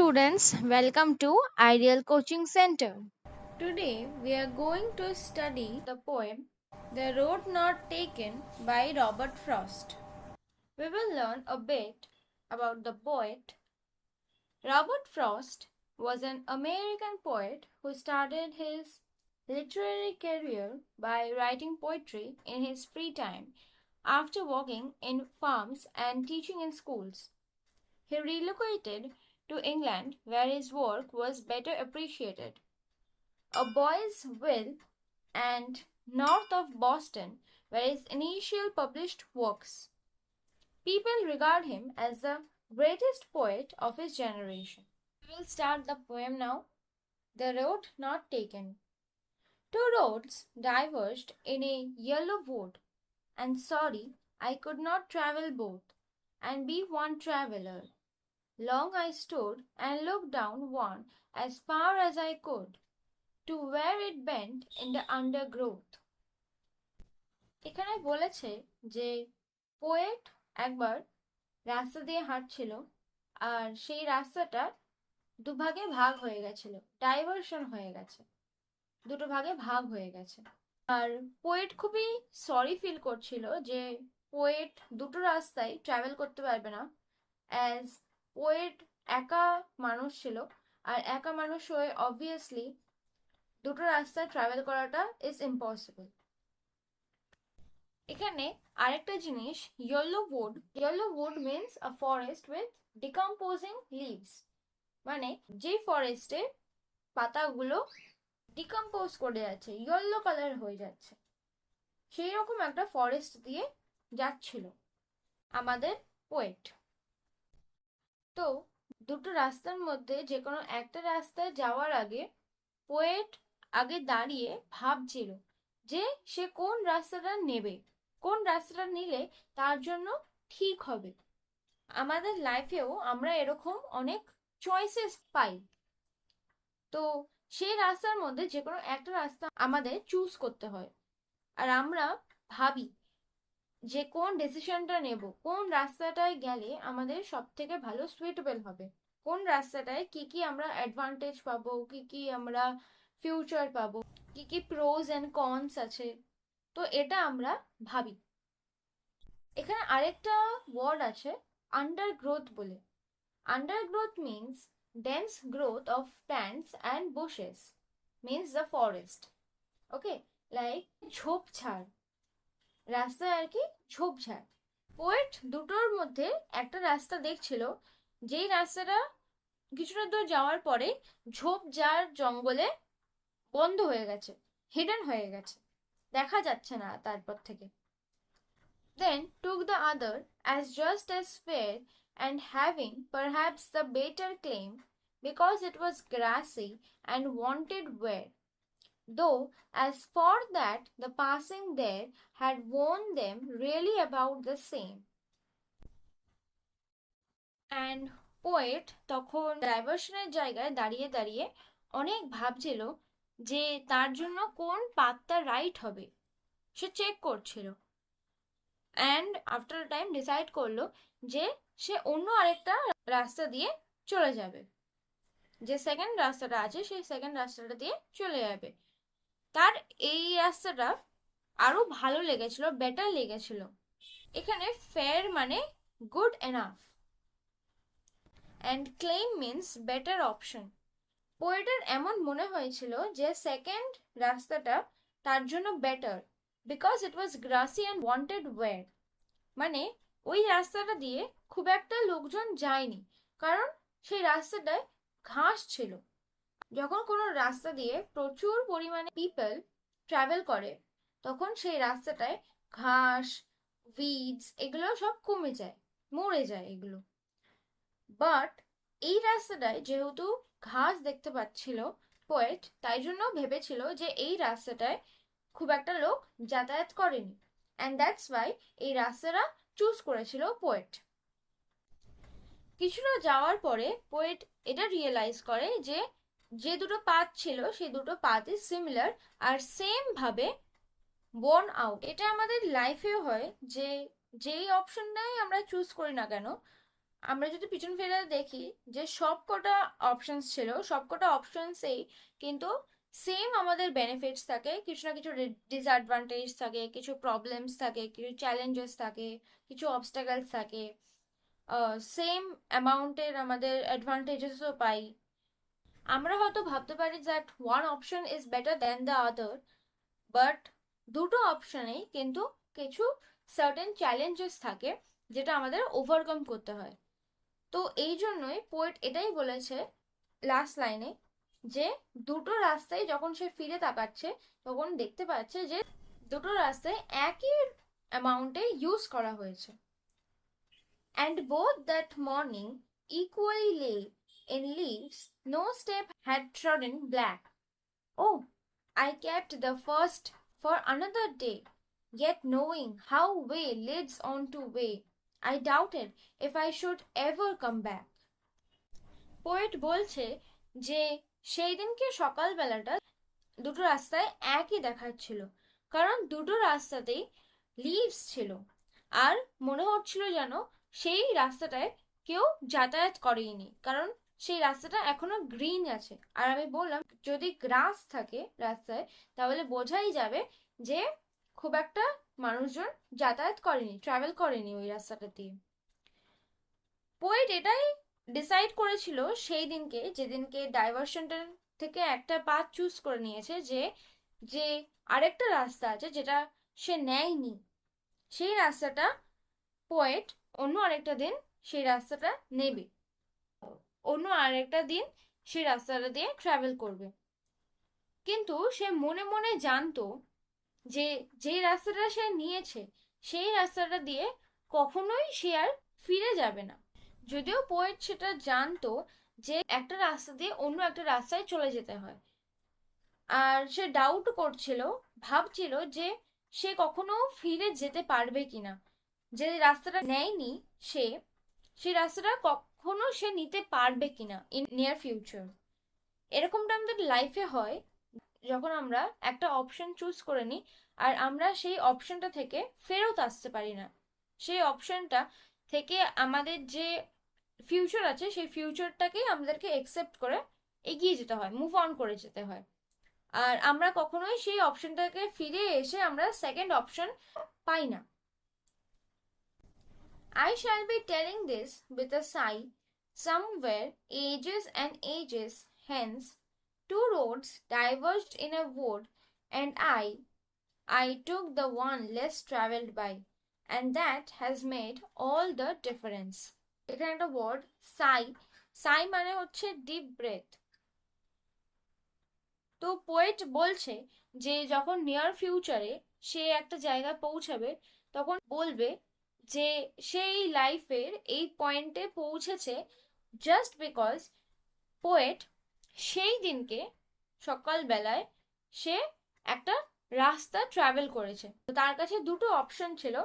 students, welcome to Ideal Coaching Center. Today we are going to study the poem The Road Not Taken by Robert Frost. We will learn a bit about the poet. Robert Frost was an American poet who started his literary career by writing poetry in his free time after working in farms and teaching in schools. He relocated to England where his work was better appreciated. A Boy's Will and north of Boston were his initial published works. People regard him as the greatest poet of his generation. We will start the poem now. The Road Not Taken. Two roads diverged in a yellow wood, and sorry I could not travel both, and be one traveller. Long I stood and looked down one as far as I could, to where it bent in the undergrowth. এখানে বলেছে যে poet একবার রাস্তা দিয়ে হাঁটছিল আর সেই রাস্তাটা দুভাগে ভাগ হয়ে গেছিল, ডাইভারশন হয়ে গেছে, দুটো ভাগে ভাগ হয়ে গেছে। আর পোয়েট খুবই সরি ফিল করছিল যে পোয়েট দুটো রাস্তায় ট্রাভেল করতে পারবে না, অ্যাজ পোয়েট একা মানুষ ছিল, আর একা মানুষ হয়ে অবভিয়াসলি দুটো রাস্তায় ট্রাভেল করাটা ইজ ইম্পসিবল। এখানে আরেকটা জিনিস, yellow wood means a forest with decomposing leaves, মানে যে ফরেস্টে পাতাগুলো ডিকম্পোজ করে যাচ্ছে, ইয়েলো কালার হয়ে যাচ্ছে, সেই রকম একটা ফরেস্ট দিয়ে যাচ্ছিল আমাদের পোয়েট। তো দুটো রাস্তার মধ্যে যে কোনো একটা রাস্তায় যাওয়ার আগে পোয়েট আগে দাঁড়িয়ে ভাবছিল যে সে কোন রাস্তাটা নেবে, কোন রাস্তাটা নিলে তার জন্য ঠিক হবে। আমাদের লাইফেও আমরা এরকম অনেক চয়েসেস পাই, তো সেই রাস্তার মধ্যে যে কোনো একটা রাস্তা আমাদের চুজ করতে হয়, আর আমরা ভাবি যে কোন ডিসিশনটা নেব, কোন রাস্তাটায় গেলে আমাদের সব থেকে ভালো সুইটেবল হবে, কোন রাস্তাটায় কি কি আমরা অ্যাডভান্টেজ পাবো, কি কি আমরা ফিউচার পাবো, কি কি প্রোজ অ্যান্ড কনস আছে, তো এটা আমরা ভাবি। এখানে আরেকটা ওয়ার্ড আছে আন্ডারগ্রোথ বলে। আন্ডারগ্রোথ means dense growth of plants and bushes, means the forest. Okay, like ঝোপঝাড়, রাস্তায় আর কি ঝোপঝাড়। পোয়েট দুটোর মধ্যে একটা রাস্তা দেখছিল, যেই রাস্তাটা কিছুটা দূর যাওয়ার পরে ঝোপঝাড় জঙ্গলে বন্ধ হয়ে গেছে, হিডেন হয়ে গেছে, দেখা যাচ্ছে না তারপর থেকে। Then took the other as just as fair and having perhaps the better claim, because it was grassy and wanted wear, though as for that the passing there had worn them really about the same. And poet তখন ডাইভার্সনের জায়গায় দাঁড়িয়ে দাঁড়িয়ে অনেক ভাবছিল যে তার জন্য কোন পাথটা রাইট হবে, সে চেক করছিল, অ্যান্ড আফটার টাইম ডিসাইড করলো যে সে অন্য আরেকটা রাস্তা দিয়ে চলে যাবে, যে সেকেন্ড রাস্তাটা আছে সেই সেকেন্ড রাস্তাটা দিয়ে চলে যাবে। তার এই রাস্তাটা আরো ভালো লেগেছিল, বেটার লেগেছিল। এখানে ফেয়ার মানে good enough, and claim means better option. পোয়েটের এমন মনে হয়েছিল যে সেকেন্ড রাস্তাটা তার জন্য better, because it was grassy and wanted wear, মানে ওই রাস্তাটা দিয়ে খুব একটা লোকজন যায়নি, কারণ সেই রাস্তাটায় ঘাস ছিল। যখন কোনো রাস্তা দিয়ে প্রচুর পরিমাণে পিপল ট্রাভেল করে তখন সেই রাস্তাটায় ঘাস, উইডস এগুলো সব কমে যায়, মরে যায় এগুলো। বাট এই রাস্তাটায় যেহেতু ঘাস দেখতে পাচ্ছিল পোয়েট, তাই জন্য ভেবেছিল যে এই রাস্তাটায় খুব একটা লোক যাতায়াত করেনি, অ্যান্ড দ্যাটস ওয়াই এই রাস্তাটা চুজ করেছিল পোয়েট। কিছুটা যাওয়ার পরে পোয়েট এটা রিয়েলাইজ করে যে যে দুটো পাথ ছিল সেই দুটো পাথই সিমিলার আর সেম ভাবে বোর্ন আউট। এটা আমাদের লাইফেও হয় যে যেই অপশনটাই আমরা চুজ করি না কেন, আমরা যদি পিছন ফিরে দেখি যে সবকটা অপশনস ছিল, সবকটা অপশনসেই কিন্তু সেম আমাদের বেনিফিটস থাকে, কিছু না কিছু ডিসঅ্যাডভান্টেজ থাকে, কিছু প্রবলেমস থাকে, কিছু চ্যালেঞ্জেস থাকে, কিছু অবস্টাকেলস থাকে, সেম অ্যামাউন্টের আমাদের অ্যাডভান্টেজেসও পাই। আমরা হয়তো ভাবতে পারি that one option is better than the other, but দুটো অপশনেই কিন্তু কিছু সার্টেন চ্যালেঞ্জেস থাকে যেটা আমাদের ওভারকাম করতে হয়। তো এই জন্যই পোয়েট এটাই বলেছে লাস্ট লাইনে, যে দুটো রাস্তায় যখন সে ফিরে তাকাচ্ছে তখন দেখতে পাচ্ছে যে দুটো রাস্তায় একই অ্যামাউন্টে ইউজ করা হয়েছে। And both that morning equally lay in leaves, no step had trodden black. Oh, I kept the first for another day, yet knowing how way leads on to way, I doubted if I should ever come back. Poet বলছে যে সেই দিনকে সকালবেলাটা দুটো রাস্তায় একই দেখাচ্ছিল, কারণ দুটো রাস্তাতেই লিভস ছিল, আর মনে হচ্ছিল যেন সেই রাস্তাটায় কেউ যাতায়াত করেনি, কারণ সেই রাস্তাটা এখনো গ্রিন আছে। আর আমি বললাম যদি গ্রাস থাকে রাস্তায় তাহলে বোঝাই যাবে যে খুব একটা মানুষজন যাতায়াত করেনি, ট্রাভেল করেনি ওই রাস্তাটা দিয়ে। পোয়েট এটাই ডিসাইড করেছিল সেই দিনকে, যেদিনকে ডাইভারশনটা থেকে একটা পাথ চুজ করে নিয়েছে, যে যে আরেকটা রাস্তা আছে যেটা সে নেয়নি, সেই রাস্তাটা পোয়েট অন্য আরেকটা দিন সেই রাস্তাটা নেবে, অন্য আরেকটা দিন সেই রাস্তাটা দিয়ে ট্রাভেল করবে। কিন্তু সে মনে মনে জানতো যে যে রাস্তাটা সে নিয়েছে সেই রাস্তাটা দিয়ে কখনোই সে আর ফিরে যাবে না। যদিও পোয়েট সেটা জানতো যে একটা রাস্তা দিয়ে অন্য একটা রাস্তায় চলে যেতে হয়, আর সে ডাউট করছিল, ভাবছিল যে সে কখনো ফিরে যেতে পারবে কিনা, যে রাস্তাটা নেয়নি সে, সেই রাস্তাটা কখনো সে নিতে পারবে কিনা ইন নিয়ার ফিউচার। এরকমটা আমাদের লাইফে হয় যখন আমরা একটা অপশন চুজ করে নিই আর আমরা সেই অপশনটা থেকে ফেরত আসতে পারি না, সেই অপশনটা থেকে আমাদের যে ফিউচার আছে সেই ফিউচারটাকেই আমাদেরকে একসেপ্ট করে এগিয়ে যেতে হয়, মুভ অন করে যেতে হয়, আর আমরা কখনোই সেই অপশনটাকে ফিরে এসে আমরা সেকেন্ড অপশন পাই না। I shall be telling this with a sigh. Somewhere, ages and ages hence, two roads diverged in a wood, and I took the one less traveled by, and that has made all the difference. এখানে একটা word সাই, সাই মানে হচ্ছে deep breadth. তো poet বলছে যে যখন near ফিউচারে সে একটা জায়গায় পৌঁছাবে তখন বলবে যে সেই লাইফের এই পয়েন্টে পৌঁছেছে জাস্ট বিকজ পোয়েট সেই দিনকে সকালবেলায় সে একটা রাস্তা ট্রাভেল করেছে। তো তার কাছে দুটো অপশন ছিল,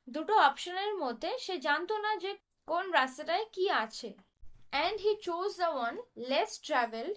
দুটো অপশনের মধ্যে সে জানতো না যে কোন রাস্তাটায় কি আছে, and he choose the one less travelled,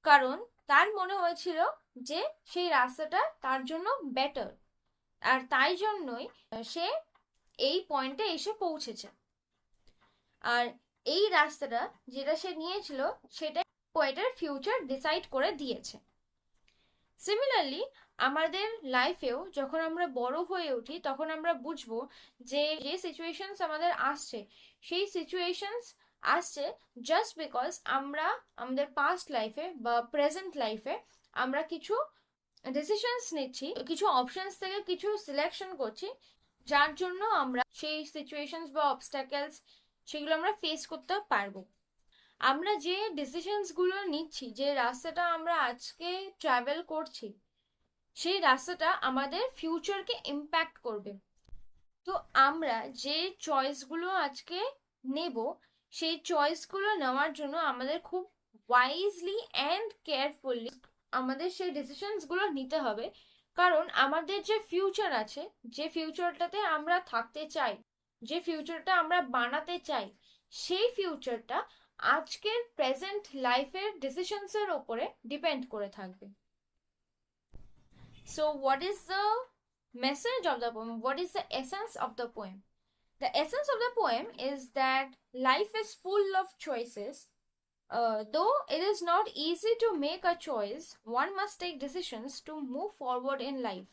কারণ তার মনে হয়েছিল যে সেই রাস্তাটা তার জন্য বেটার, আর তাই জন্যই সে এই পয়েন্টে এসে পৌঁছেছে। আর এই রাস্তাটা যেটা সে নিয়েছিল সেটা পোয়েটের ফিউচার ডিসাইড করে দিয়েছে। সিমিলারলি আমাদের লাইফেও যখন আমরা বড় হয়ে উঠি তখন আমরা বুঝবো যে যে সিচুয়েশনস আমাদের আসছে সেই সিচুয়েশনস আসছে জাস্ট বিকজ আমরা আমাদের পাস্ট লাইফে বা প্রেজেন্ট লাইফে আমরা কিছু ডিসিশনস নিচ্ছি, কিছু অপশনস থেকে কিছু সিলেকশন করছি, যার জন্য আমরা সেই সিচুয়েশনস বা অবস্টাকেলস সেগুলো আমরা ফেস করতে পারবো। আমরা যে ডিসিশনস গুলো নিচ্ছি, যে রাস্তাটা আমরা আজকে ট্রাভেল করছি সেই রাস্তাটা আমাদের ফিউচারকে ইম্প্যাক্ট করবে। তো আমরা যে চয়েসগুলো আজকে নেব সেই চয়েসগুলো নেওয়ার জন্য আমাদের খুব ওয়াইজলি অ্যান্ড কেয়ারফুলি আমাদের সেই ডিসিশনস গুলো নিতে হবে, কারণ আমাদের যে ফিউচার আছে, যে ফিউচারটাতে আমরা থাকতে চাই, যে ফিউচারটা আমরা বানাতে চাই, সেই ফিউচারটা আজকের প্রেজেন্ট লাইফের ডিসিশনসের ওপরে ডিপেন্ড করে থাকবে। So what is the message of the poem? What is the essence of the poem? The essence of the poem is that life is full of choices. Though it is not easy to make a choice, one must take decisions to move forward in life.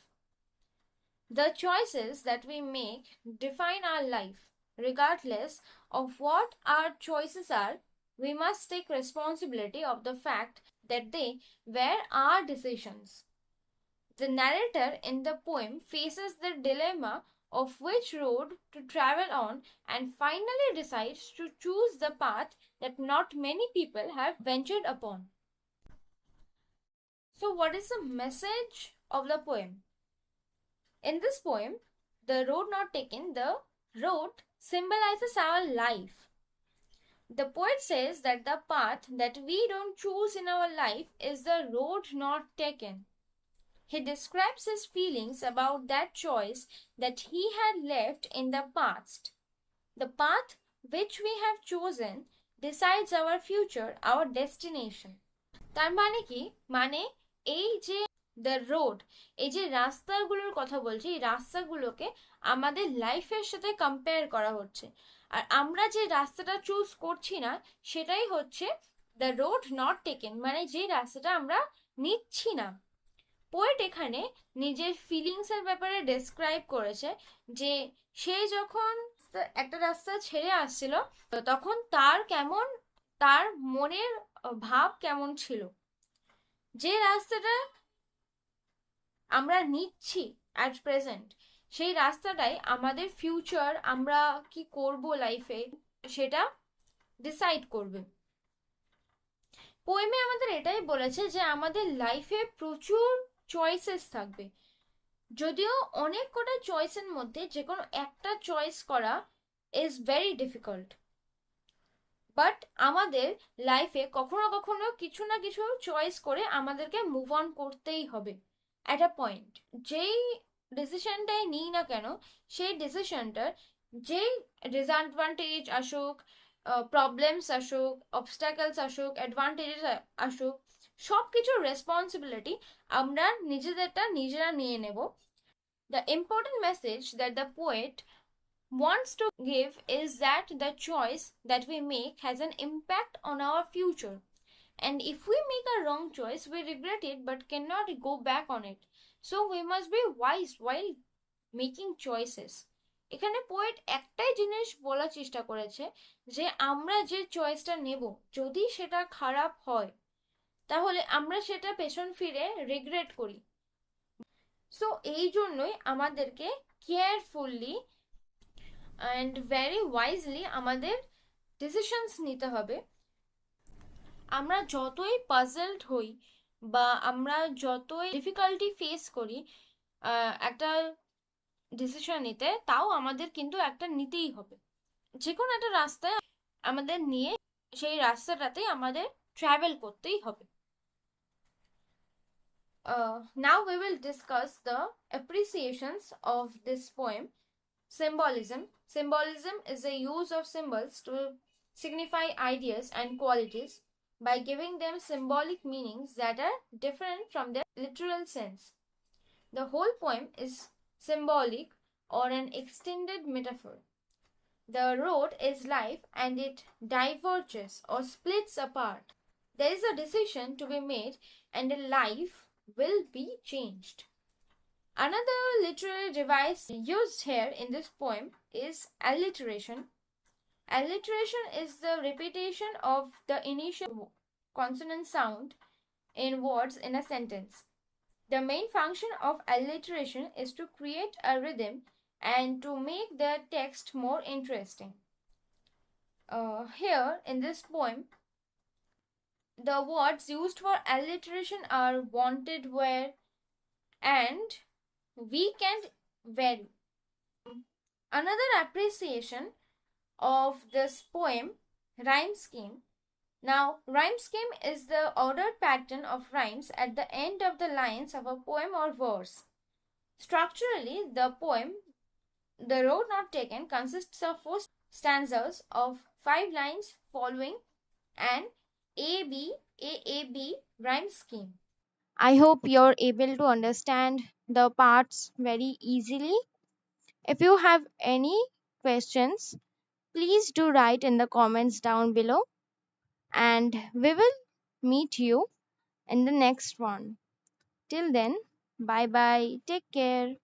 The choices that we make define our life. Regardless of what our choices are, we must take responsibility of the fact that they were our decisions. The narrator in the poem faces the dilemma of which road to travel on and finally decides to choose the path that not many people have ventured upon. So, what is the message of the poem? In this poem, the road not taken, the road symbolizes our life. The poet says that the path that we don't choose in our life is the road not taken. He describes his feelings about that choice that he had left in the past. The path which we have chosen decides our future, our destination. তার মানে কি, মানে এই যে the road, এই যে রাস্তাগুলোর কথা বলছি, এই রাস্তাগুলোকে আমাদের লাইফের সাথে কম্পেয়ার করা হচ্ছে। আর আমরা যে রাস্তাটা চুজ করছি না সেটাই হচ্ছে দ্য রোড নট টেকেন, মানে যে রাস্তাটা আমরা নিচ্ছি না। পোয়েট এখানে নিজের ফিলিংসের ব্যাপারে ডেসক্রাইব করেছে যে সে যখন একটা রাস্তা ছেড়ে আসছিল তখন তার কেমন, তার মনের ভাব কেমন ছিল। যে রাস্তাটা আমরা নিচ্ছি অ্যাট প্রেজেন্ট, সেই রাস্তাটাই আমাদের ফিউচার, আমরা কি করব লাইফে সেটা ডিসাইড করবে। পোয়েমে আমাদের এটাই বলেছে যে আমাদের লাইফে প্রচুর চয়েসেস থাকবে, যদিও অনেক কটা চয়েসের মধ্যে যে কোনো একটা চয়েস করা ইজ ভেরি ডিফিকাল্ট, বাট আমাদের লাইফে কখনো কখনো কিছু না কিছু চয়েস করে আমাদেরকে মুভ অন করতেই হবে অ্যাট আ পয়েন্ট। যেই ডিসিশনটাই নিই না কেন, সেই ডিসিশনটার যেই ডিসঅ্যাডভান্টেজ আসুক, প্রবলেমস আসুক, অবস্টাকেলস আসুক, অ্যাডভান্টেজেস আসুক, সব কিছুর রেসপন্সিবিলিটি আমরা নিজেদেরটা নিজেরা নিয়ে নেব। The important message that the poet wants to give is that the choice that we make has an impact on our future. And if we make a wrong choice, we regret it but cannot go back on it. So we must be wise while making choices. এখানে poet একটাই জিনিস বলার চেষ্টা করেছে যে আমরা যে চয়েসটা নেব যদি সেটা খারাপ হয় তাহলে আমরা সেটা পেছন ফিরে রিগ্রেট করি। সো এই জন্যই আমাদেরকে কেয়ারফুললি অ্যান্ড ভেরি ওয়াইজলি আমাদের ডিসিশনস নিতে হবে। আমরা যতই পাজলড হই বা আমরা যতই ডিফিকাল্টি ফেস করি একটা ডিসিশন নিতে, তাও আমাদের কিন্তু একটা নিতেই হবে। যে কোনো একটা রাস্তায় আমাদের নিয়ে সেই রাস্তাটাতেই আমাদের ট্রাভেল করতেই হবে। Now we will discuss the appreciations of this poem. Symbolism. Symbolism is the use of symbols to signify ideas and qualities by giving them symbolic meanings that are different from their literal sense. The whole poem is symbolic or an extended metaphor. The road is life and it diverges or splits apart. There is a decision to be made and a life will be changed. Another literary device used here in this poem is alliteration. Alliteration is the repetition of the initial consonant sound in words in a sentence. The main function of alliteration is to create a rhythm and to make the text more interesting. Here in this poem, the words used for alliteration are wanted, where, and weak and very. Another appreciation of this poem, rhyme scheme. Now, rhyme scheme is the ordered pattern of rhymes at the end of the lines of a poem or verse. Structurally, the poem, The Road Not Taken, consists of 4 stanzas of 5 lines following an A B rhyme scheme. I hope you're able to understand the parts very easily. If you have any questions, please do write in the comments down below, and we will meet you in the next one. Till then, bye bye. Take care.